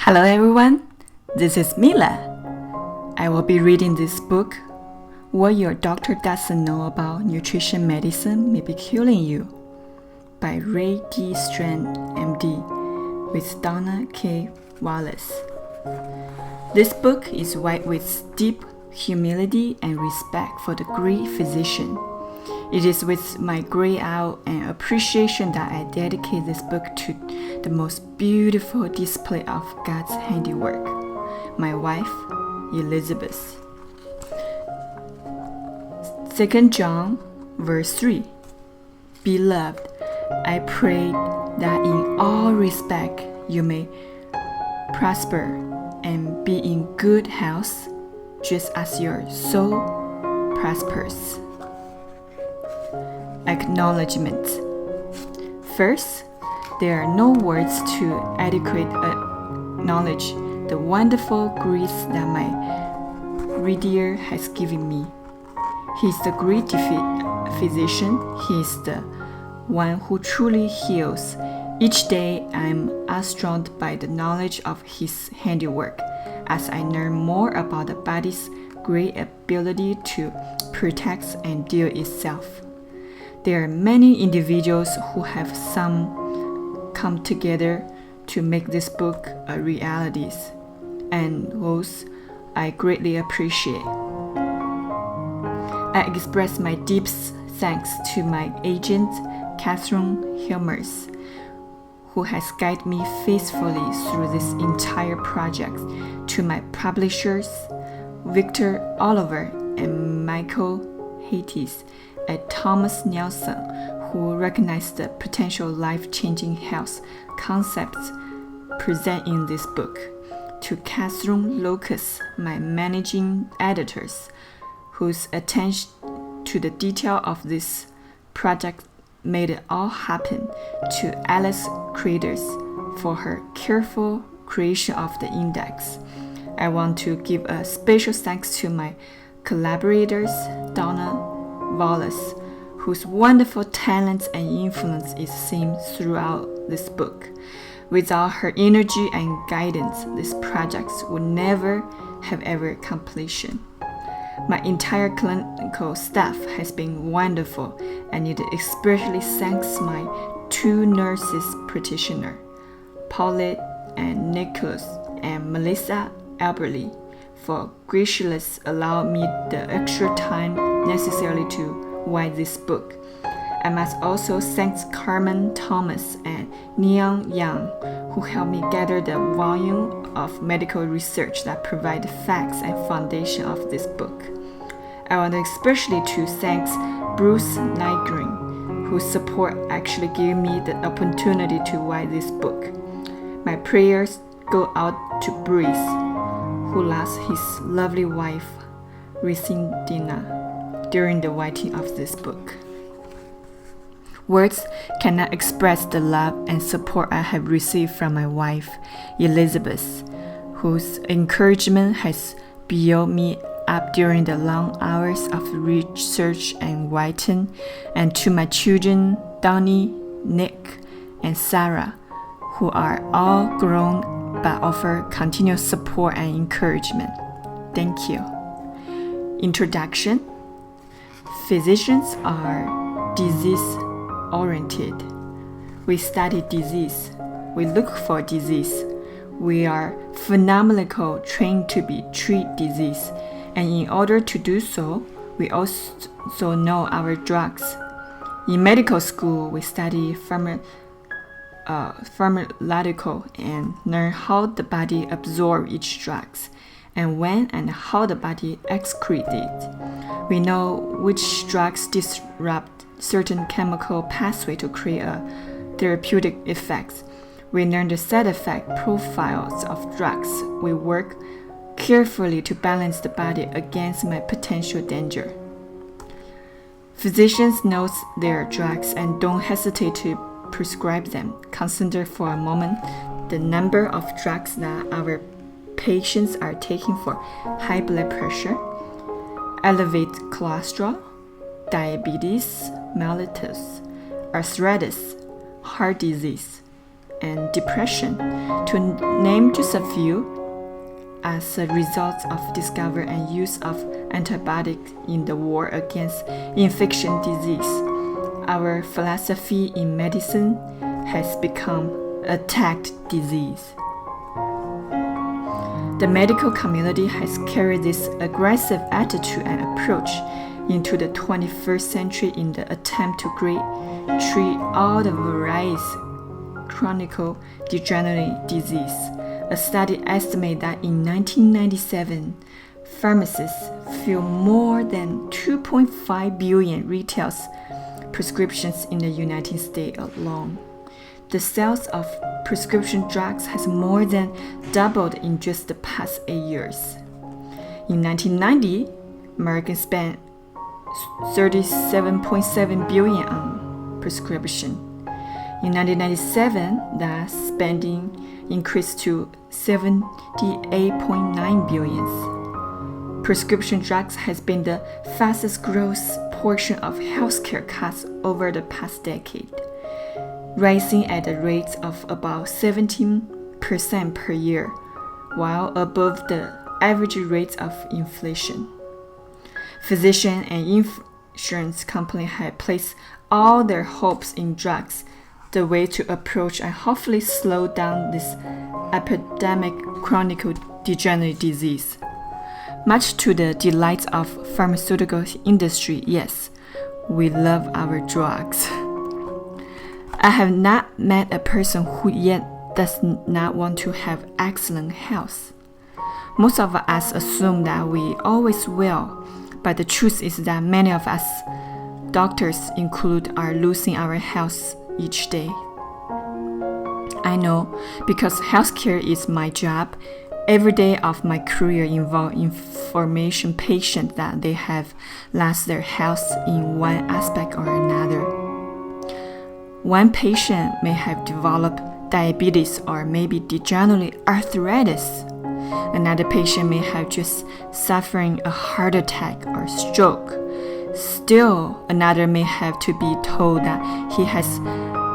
Hello everyone, this is Mila. I will be reading this book, What Your Doctor Doesn't Know About Nutrition Medicine May Be Killing You, by Ray D. Strand, MD, with Donna K. Wallace. This book is white with deep humility and respect for the great physician. It is with my great awe and appreciation that I dedicate this book to the most beautiful display of God's handiwork, my wife, Elizabeth. 2 John, verse 3. Beloved, I pray that in all respect you may prosper and be in good health, just as your soul prospers. Acknowledgments. First, there are no words to adequately acknowledge the wonderful grace that my Redeemer has given me. He is the great physician. He is the one who truly heals. Each day I am astounded by the knowledge of His handiwork as I learn more about the body's great ability to protect and heal itself. There are many individuals who have come together to make this book a reality, and those I greatly appreciate. I express my deepest thanks to my agent, Catherine Hilmers, who has guided me faithfully through this entire project, to my publishers, Victor Oliver and Michael Hayes, and Thomas Nelson, who recognized the potential life-changing health concepts present in this book, to Catherine Lucas, my managing editors, whose attention to the detail of this project made it all happen, to Alice Creators for her careful creation of the index. I want to give a special thanks to my collaborators, Donna Wallace, whose wonderful talent and influence is seen throughout this book. Without her energy and guidance, this project would never have ever completion. My entire clinical staff has been wonderful, and it especially thanks my two nurses practitioners, Paulette and Nicholas and Melissa Alberly, for graciously allowing me the extra time necessary to write this book. I must also thank Carmen Thomas and Neon Yang, who helped me gather the volume of medical research that provide the facts and foundation of this book. I want especially to thank Bruce Nygren, whose support actually gave me the opportunity to write this book. My prayers go out to Bruce, who lost his lovely wife, Resindina, during the writing of this book. Words cannot express the love and support I have received from my wife, Elizabeth, whose encouragement has built me up during the long hours of research and writing, and to my children, Donnie, Nick, and Sarah, who are all grown but offer continuous support and encouragement. Thank you. Introduction. Physicians are disease-oriented. We study disease. We look for disease. We are phenomenally trained to treat disease, and in order to do so, we also know our drugs. In medical school, we study pharmacological and learn how the body absorbs each drugs, and when and how the body excretes it. We know which drugs disrupt certain chemical pathway to create a therapeutic effects. We learn the side effect profiles of drugs. We work carefully to balance the body against my potential danger. Physicians know their drugs and don't hesitate to prescribe them. Consider for a moment the number of drugs that our patients are taking for high blood pressure, elevated cholesterol, diabetes mellitus, arthritis, heart disease, and depression, to name just a few, as a result of discovery and use of antibiotics in the war against infectious disease. Our philosophy in medicine has become attacked disease. The medical community has carried this aggressive attitude and approach into the 21st century in the attempt to treat all the various chronic degenerative disease. A study estimates that in 1997, pharmacists filled more than 2.5 billion retail prescriptions in the United States alone. The sales of prescription drugs has more than doubled in just the past 8 years. In 1990, Americans spent $37.7 billion on prescription. In 1997, that spending increased to $78.9 billion. Prescription drugs has been the fastest growth portion of healthcare costs over the past decade, rising at a rate of about 17% per year, while above the average rate of inflation. Physicians and insurance companies have placed all their hopes in drugs, the way to approach and hopefully slow down this epidemic chronic degenerative disease. Much to the delight of pharmaceutical industry, yes, we love our drugs. I have not met a person who yet does not want to have excellent health. Most of us assume that we always will, but the truth is that many of us, doctors included, are losing our health each day. I know because healthcare is my job. Every day of my career involves information patients that they have lost their health in one aspect or another. One patient may have developed diabetes or maybe degenerative arthritis. Another patient may have just suffering a heart attack or stroke. Still, another may have to be told that he has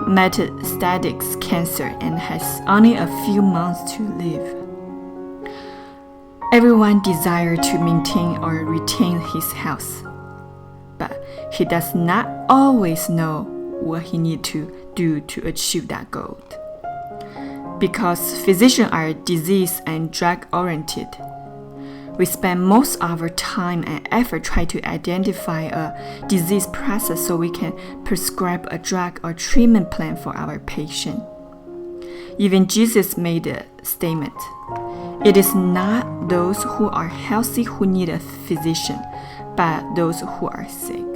metastatic cancer and has only a few months to live. Everyone desires to maintain or retain his health, but he does not always know what he needs to do to achieve that goal. Because physicians are disease and drug-oriented, we spend most of our time and effort trying to identify a disease process so we can prescribe a drug or treatment plan for our patient. Even Jesus made a statement, "It is not those who are healthy who need a physician, but those who are sick."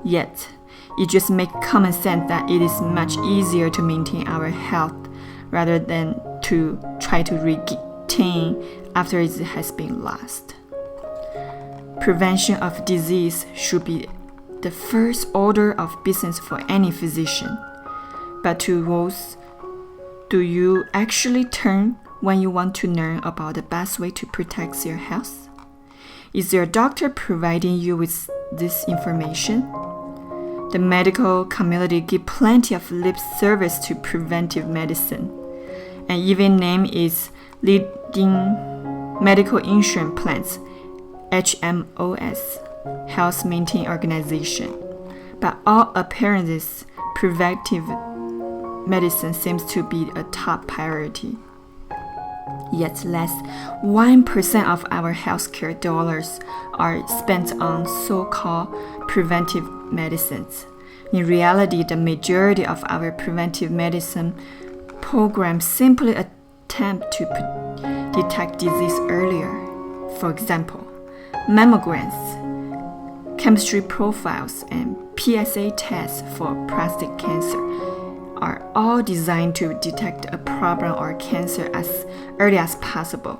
Yet, it just makes common sense that it is much easier to maintain our health rather than to try to regain after it has been lost. Prevention of disease should be the first order of business for any physician. But to those, do you actually turn when you want to learn about the best way to protect your health? Is your doctor providing you with this information? The medical community gives plenty of lip service to preventive medicine, and even name its leading medical insurance plans, HMOs, Health Maintenance Organization. But all appearances, preventive medicine seems to be a top priority. Yet less 1% of our healthcare dollars are spent on so-called preventive medicines. In reality, the majority of our preventive medicine programs simply attempt to detect disease earlier. For example, mammograms, chemistry profiles, and PSA tests for prostate cancer are all designed to detect a problem or cancer as early as possible.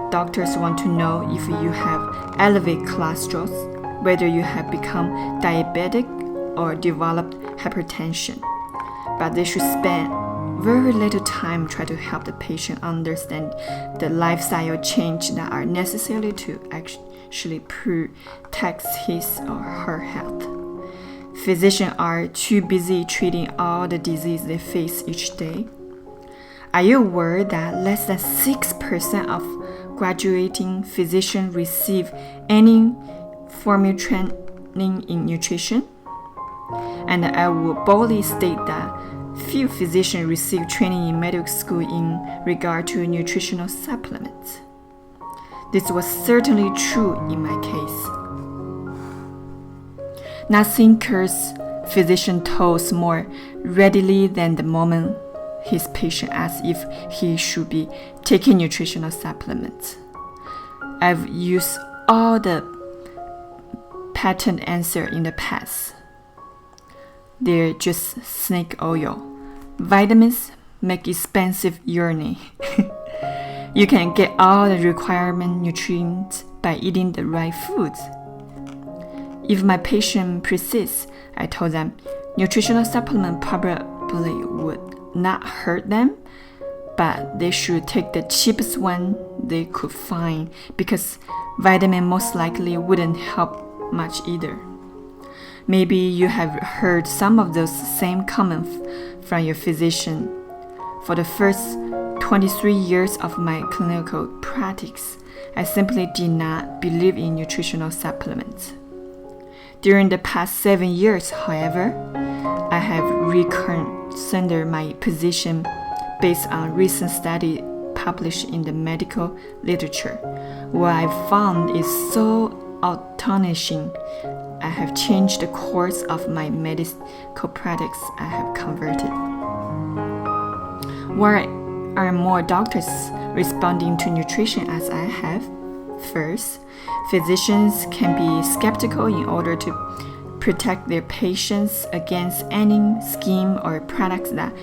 Doctors want to know if you have elevated cholesterol, whether you have become diabetic or developed hypertension. But they should spend very little time trying to help the patient understand the lifestyle changes that are necessary to actually protect his or her health. physicians are too busy treating all the disease they face each day? Are you aware that less than 6% of graduating physicians receive any formal training in nutrition? And I will boldly state that few physicians receive training in medical school in regard to nutritional supplements. This was certainly true in my case. Nothing cures physician toes more readily than the moment his patient asks if he should be taking nutritional supplements. I've used all the patent answers in the past. They're just snake oil. Vitamins make expensive urine. You can get all the required nutrients by eating the right foods. If my patient persists, I told them nutritional supplement probably would not hurt them, but they should take the cheapest one they could find because vitamin most likely wouldn't help much either. Maybe you have heard some of those same comments from your physician. For the first 23 years of my clinical practice, I simply did not believe in nutritional supplements. During the past 7 years, however, I have reconsidered my position based on recent studies published in the medical literature. What I found is so astonishing. I have changed the course of my medical practice. I have converted. Why are more doctors responding to nutrition as I have? First, physicians can be skeptical in order to protect their patients against any scheme or products that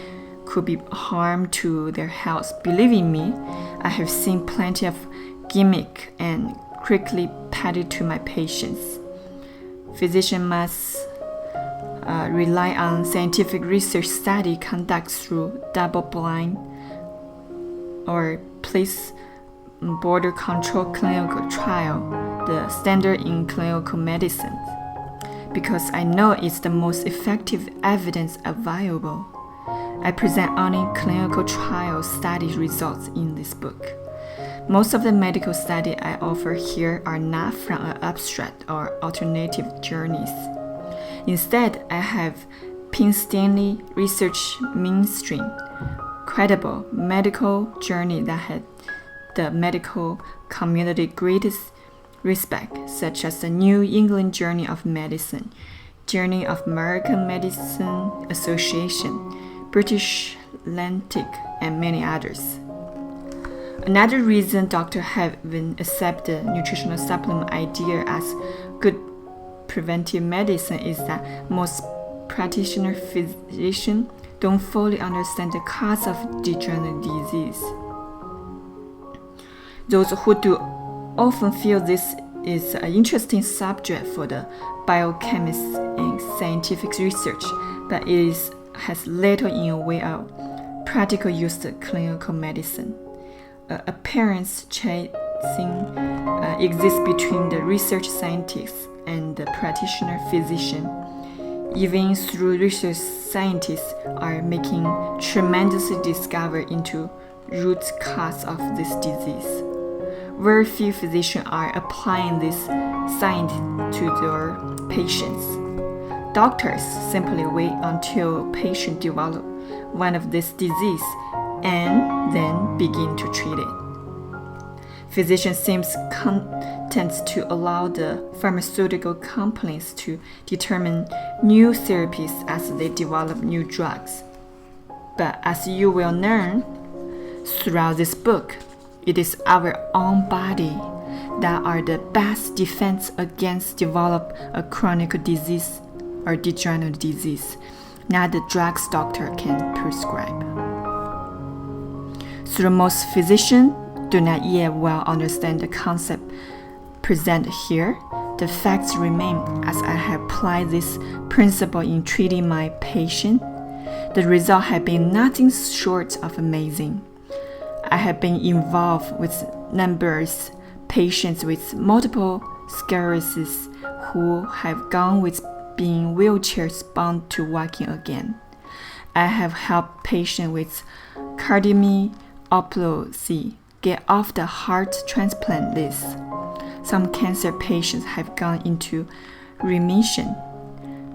could be harm to their health. Believe me, I have seen plenty of gimmick and quickly padded to my patients. Physicians must rely on scientific research study conducted through double-blind or border-controlled clinical trial, the standard in clinical medicine, because I know it's the most effective evidence available. I present only clinical trial study results in this book. Most of the medical studies I offer here are not from an abstract or alternative journals. Instead, I have painstakingly researched mainstream, credible medical journals that had the medical community greatest respect, such as the New England Journal of Medicine, Journal of American Medicine Association, British Atlantic, and many others. Another reason doctors have accepted the nutritional supplement idea as good preventive medicine is that most practitioner physicians don't fully understand the cause of degenerative disease. Those who do often feel this is an interesting subject for the biochemists in scientific research, but has little in a way of practical use to clinical medicine. Appearance chasing exists between the research scientist and the practitioner physician. Even through research, scientists are making tremendous discovery into root cause of this disease. Very few physicians are applying this science to their patients. Doctors simply wait until patient develop one of this disease and then begin to treat it. Physicians seem content to allow the pharmaceutical companies to determine new therapies as they develop new drugs. But as you will learn throughout this book, it is our own body that are the best defense against develop a chronic disease or degenerative disease, not the drugs doctor can prescribe. Though most physicians do not yet well understand the concept presented here, the facts remain as I have applied this principle in treating my patient. The result has been nothing short of amazing. I have been involved with numerous patients with multiple sclerosis who have gone with being wheelchair-bound to walking again. I have helped patients with cardiomyopathy get off the heart transplant list. Some cancer patients have gone into remission.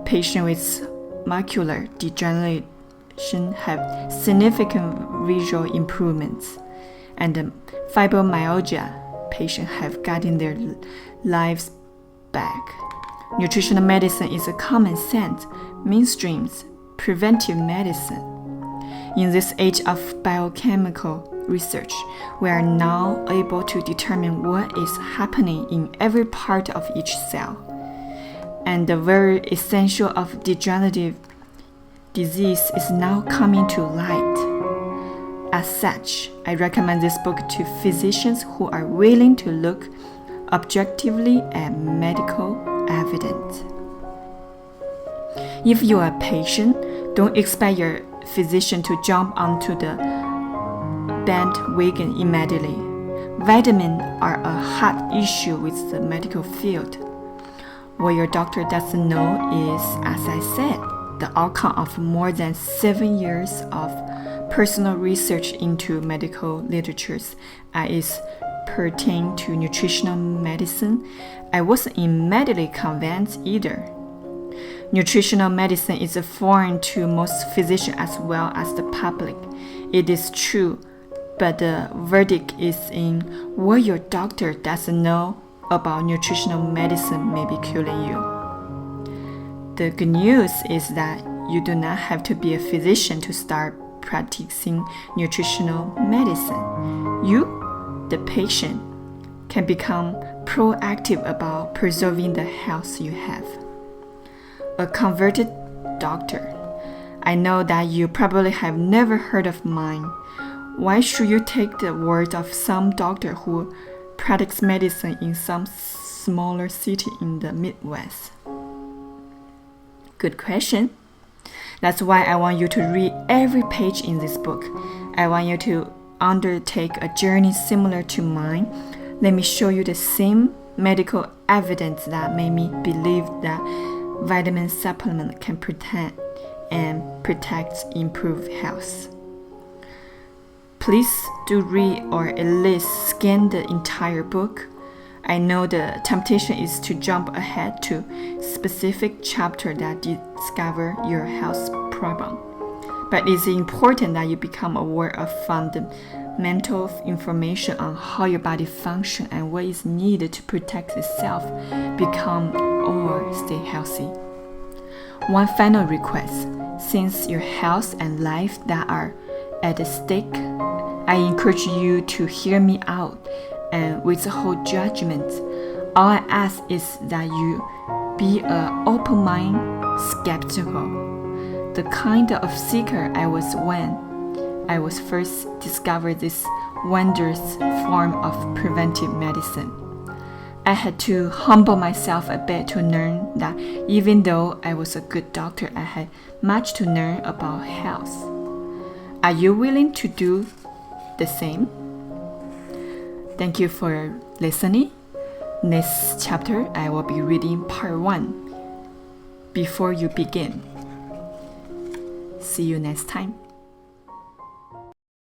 Patients with macular degeneration have significant visual improvements, and fibromyalgia patients have gotten their lives back. Nutritional medicine is a common sense, mainstream, preventive medicine. In this age of biochemical research, we are now able to determine what is happening in every part of each cell. And the very essential of degenerative disease is now coming to light. As such, I recommend this book to physicians who are willing to look objectively at medical evidence. If you are a patient, don't expect your physician to jump onto the bandwagon immediately. Vitamins are a hot issue with the medical field. What your doctor doesn't know is, as I said, the outcome of more than 7 years of personal research into medical literatures as it pertains to nutritional medicine. I wasn't immediately convinced either. Nutritional medicine is foreign to most physicians as well as the public. It is true, but the verdict is in what your doctor doesn't know about nutritional medicine may be killing you. The good news is that you do not have to be a physician to start practicing nutritional medicine. You, the patient, can become proactive about preserving the health you have. A converted doctor. I know that you probably have never heard of mine. Why should you take the word of some doctor who practices medicine in some smaller city in the Midwest? Good question. That's why I want you to read every page in this book. I want you to undertake a journey similar to mine. Let me show you the same medical evidence that made me believe that vitamin supplement can protect improve health. Please do read or at least scan the entire book. I know the temptation is to jump ahead to specific chapter that discover your health problem. But it's important that you become aware of fundamental information on how your body functions and what is needed to protect itself, become or stay healthy. One final request, since your health and life that are at stake, I encourage you to hear me out and withhold judgment. All I ask is that you be an open-minded, skeptical, the kind of seeker I was when I was first discovered this wondrous form of preventive medicine. I had to humble myself a bit to learn that even though I was a good doctor, I had much to learn about health. Are you willing to do the same? Thank you for listening. Next chapter, I will be reading part 1. Before you begin. See you next time.